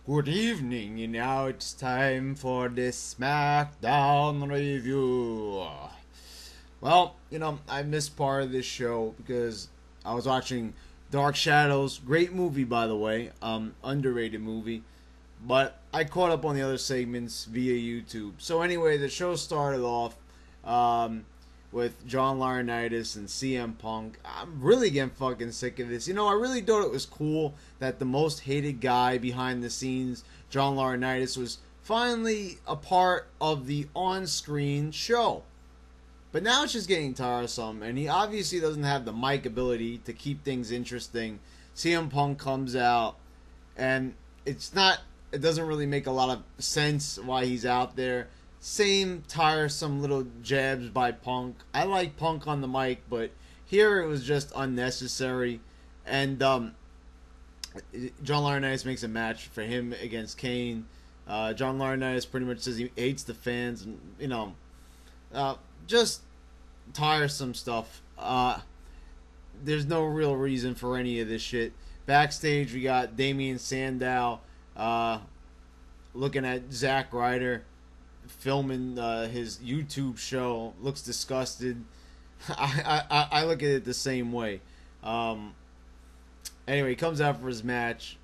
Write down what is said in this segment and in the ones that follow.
Good evening, and now it's time for this Smackdown review. Well, I missed part of this show because I was watching Dark Shadows. Great movie, by the way. Underrated movie. But I caught up on the other segments via YouTube. So anyway, the show started off um, with John Laurinaitis and CM Punk. I'm really getting fucking sick of this. I really thought it was cool that the most hated guy behind the scenes, John Laurinaitis, was finally a part of the on-screen show. But now it's just getting tiresome, and he obviously doesn't have the mic ability to keep things interesting. CM Punk comes out, and it doesn't really make a lot of sense why he's out there. Same tiresome little jabs by Punk. I like Punk on the mic, but here it was just unnecessary. And John Laurinaitis makes a match for him against Kane. John Laurinaitis pretty much says he hates the fans, and just tiresome stuff. There's no real reason for any of this shit. Backstage, we got Damian Sandow looking at Zack Ryder filming his YouTube show. Looks disgusted. I look at it the same way. Anyway, he comes out for his match.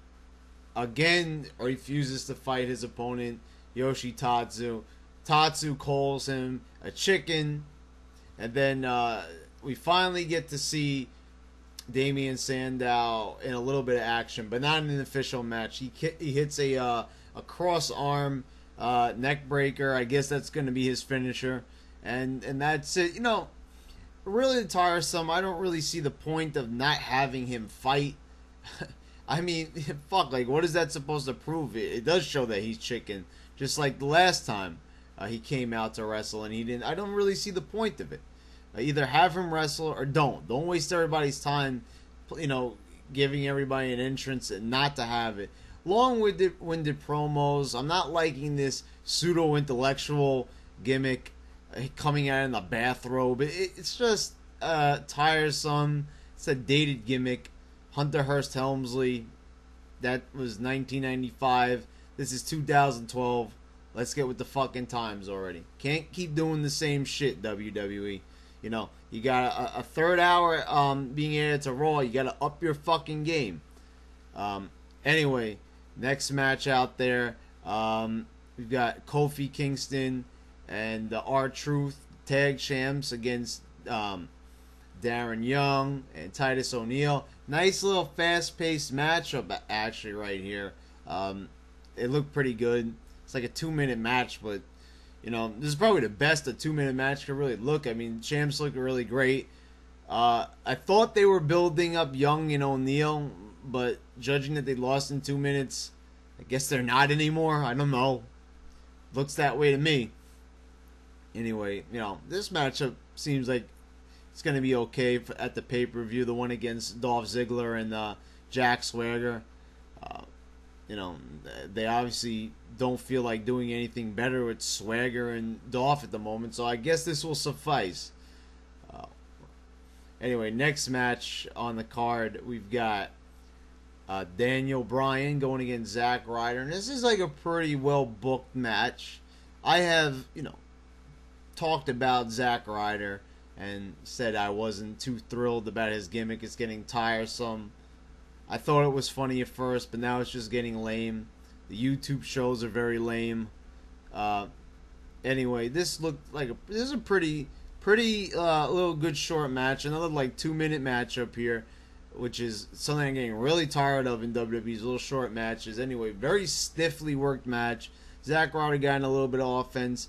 Again, refuses to fight his opponent, Yoshitatsu. Tatsu calls him a chicken. And then we finally get to see Damian Sandow in a little bit of action, but not in an official match. He hits a cross arm neck breaker. I guess that's going to be his finisher, and that's it. Really tiresome. I don't really see the point of not having him fight. I mean, fuck, like, what is that supposed to prove? It does show that he's chicken, just like the last time he came out to wrestle, and he didn't. I don't really see the point of it. Either have him wrestle or don't. Don't waste everybody's time, giving everybody an entrance and not to have it. Long-winded promos. I'm not liking this pseudo-intellectual gimmick coming out in the bathrobe. It's just tiresome. It's a dated gimmick. Hunter Hearst Helmsley. That was 1995. This is 2012. Let's get with the fucking times already. Can't keep doing the same shit, WWE. You got a third hour being added to Raw. You got to up your fucking game. Anyway, next match out there, we've got Kofi Kingston and the R-Truth tag champs against Darren Young and Titus O'Neil. Nice little fast-paced matchup actually right here. It looked pretty good. It's like a 2-minute match, but this is probably the best a 2-minute match could really look. I mean, champs look really great. I thought they were building up Young and O'Neil, but judging that they lost in 2 minutes, I guess they're not anymore. I don't know. Looks that way to me. Anyway, this matchup seems like it's going to be okay at the pay-per-view. The one against Dolph Ziggler and Jack Swagger. They obviously don't feel like doing anything better with Swagger and Dolph at the moment, so I guess this will suffice. Anyway, next match on the card, we've got Daniel Bryan going against Zack Ryder, and this is like a pretty well-booked match. I have, talked about Zack Ryder and said I wasn't too thrilled about his gimmick. It's getting tiresome. I thought it was funny at first, but now it's just getting lame. The YouTube shows are very lame. Anyway, this looked like this is a pretty little good short match. Another like 2-minute matchup here, which is something I'm getting really tired of in WWE's little short matches. Anyway, very stiffly worked match. Zack Ryder got in a little bit of offense,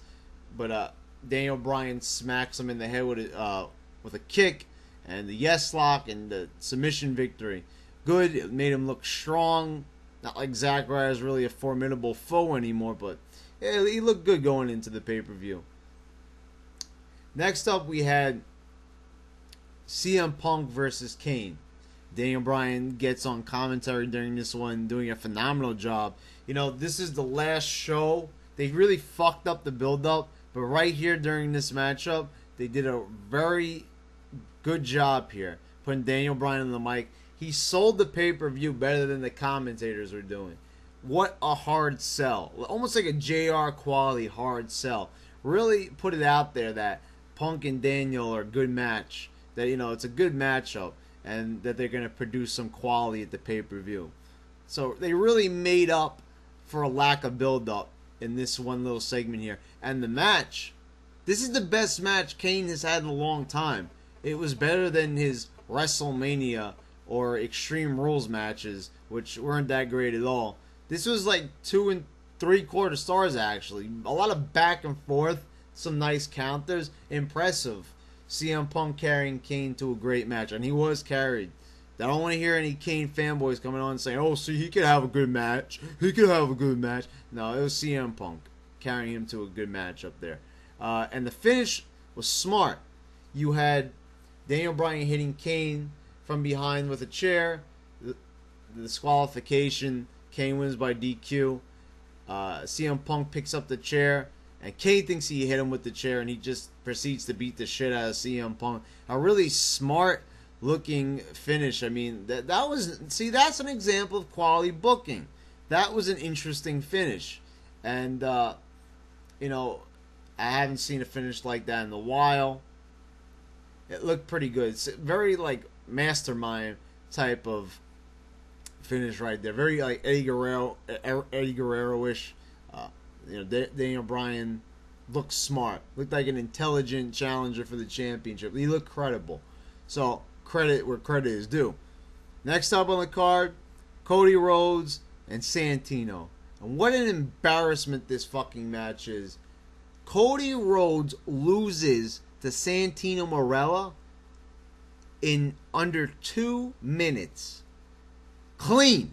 but Daniel Bryan smacks him in the head with a kick and the yes lock and the submission victory. Good. It made him look strong. Not like Zack Ryder is really a formidable foe anymore, but yeah, he looked good going into the pay-per-view. Next up, we had CM Punk versus Kane. Daniel Bryan gets on commentary during this one, doing a phenomenal job. This is the last show. They really fucked up the build-up, but right here during this matchup, they did a very good job here, putting Daniel Bryan on the mic. He sold the pay-per-view better than the commentators were doing. what a hard sell. Almost like a JR quality hard sell. Really put it out there that Punk and Daniel are a good match. That, it's a good matchup. And that they're going to produce some quality at the pay-per-view. So they really made up for a lack of build-up in this one little segment here. And the match, this is the best match Kane has had in a long time. It was better than his WrestleMania or Extreme Rules matches, which weren't that great at all. This was like 2 3/4 stars, actually. A lot of back and forth, some nice counters. Impressive. CM Punk carrying Kane to a great match, and he was carried. I don't want to hear any Kane fanboys coming on saying, "Oh, see, he could have a good match. He could have a good match." No, it was CM Punk carrying him to a good match up there. And the finish was smart. You had Daniel Bryan hitting Kane from behind with a chair. The disqualification. Kane wins by DQ. CM Punk picks up the chair, and Kane thinks he hit him with the chair, and he just proceeds to beat the shit out of CM Punk. A really smart looking finish. I mean, that was, see, that's an example of quality booking. That was an interesting finish. And, I haven't seen a finish like that in a while. It looked pretty good. It's very, like, mastermind type of finish right there. Very, like, Eddie Guerrero-ish. Daniel Bryan looked smart. Looked like an intelligent challenger for the championship. He looked credible. So, credit where credit is due. Next up on the card, Cody Rhodes and Santino. And what an embarrassment this fucking match is. Cody Rhodes loses to Santino Marella in under 2 minutes. Clean,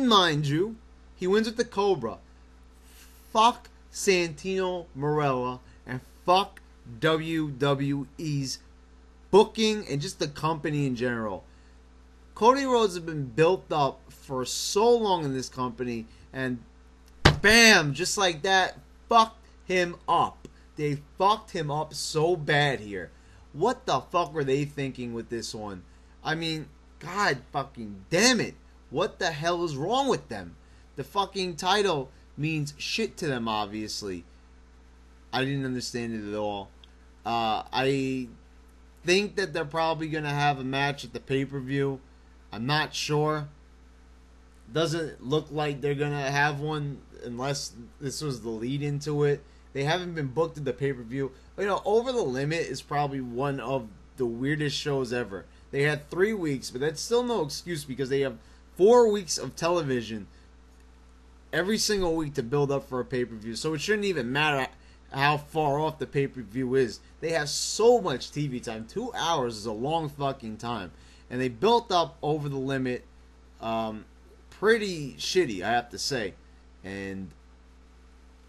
mind you. He wins with the Cobra. Fuck Santino Marella and fuck WWE's booking and just the company in general. Cody Rhodes has been built up for so long in this company, and bam, just like that, fucked him up. They fucked him up so bad here. What the fuck were they thinking with this one? I mean, god fucking damn it. What the hell is wrong with them? The fucking title means shit to them, obviously. I didn't understand it at all. I think that they're probably going to have a match at the pay-per-view. I'm not sure. Doesn't look like they're going to have one unless this was the lead into it. They haven't been booked at the pay-per-view. Over the Limit is probably one of the weirdest shows ever. They had 3 weeks, but that's still no excuse because they have 4 weeks of television every single week to build up for a pay-per-view. So it shouldn't even matter how far off the pay-per-view is. They have so much TV time. 2 hours is a long fucking time. And they built up Over the Limit pretty shitty, I have to say. And,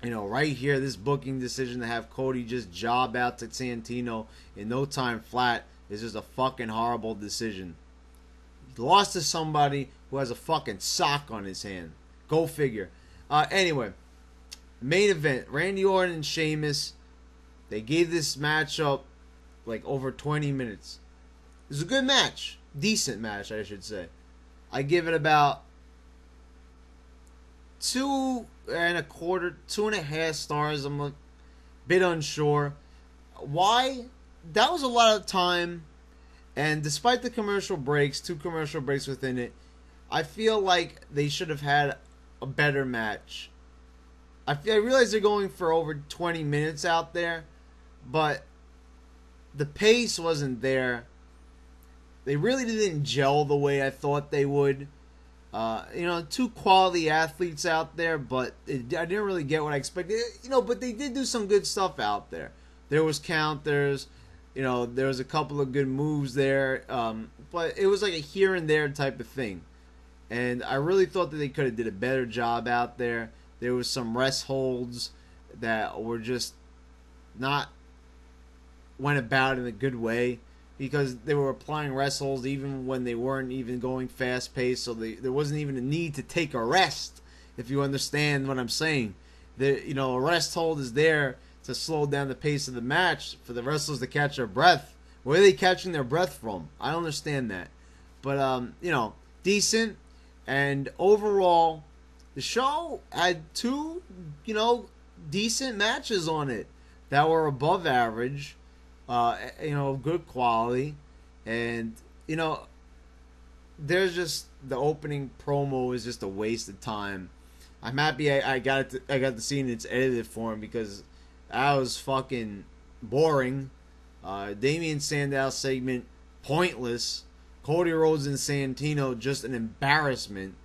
right here, this booking decision to have Cody just job out to Santino in no time flat is just a fucking horrible decision. He lost to somebody who has a fucking sock on his hand. Go figure. Anyway, main event, Randy Orton and Sheamus. They gave this matchup like over 20 minutes. It was a good match. Decent match, I should say. I give it about 2.25 stars. I'm a bit unsure. Why? That was a lot of time. And despite the commercial breaks, 2 commercial breaks within it, I feel like they should have had a better match. I realize they're going for over 20 minutes out there, but the pace wasn't there. They really didn't gel the way I thought they would. 2 quality athletes out there, but I didn't really get what I expected. But they did do some good stuff out there. There was counters. There was a couple of good moves there. But it was like a here and there type of thing. And I really thought that they could have did a better job out there. There was some rest holds that were just not went about in a good way because they were applying rest holds even when they weren't even going fast paced. So there wasn't even a need to take a rest, if you understand what I'm saying. A rest hold is there to slow down the pace of the match for the wrestlers to catch their breath. Where are they catching their breath from? I don't understand that. But, decent. And overall, the show had two, decent matches on it that were above average, good quality, and there's just the opening promo is just a waste of time. I'm happy I got to see it in its edited form because that was fucking boring. Damian Sandow segment pointless. Cody Rhodes and Santino just an embarrassment.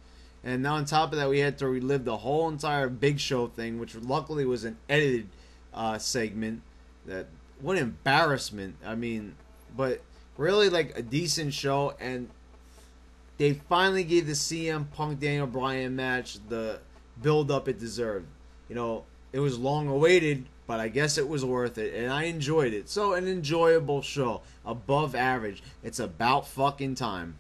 And on top of that, we had to relive the whole entire Big Show thing, which luckily was an edited segment. What an embarrassment. I mean, but really like a decent show, and they finally gave the CM Punk Daniel Bryan match the build up it deserved. It was long awaited, but I guess it was worth it, and I enjoyed it. So, an enjoyable show, above average. It's about fucking time.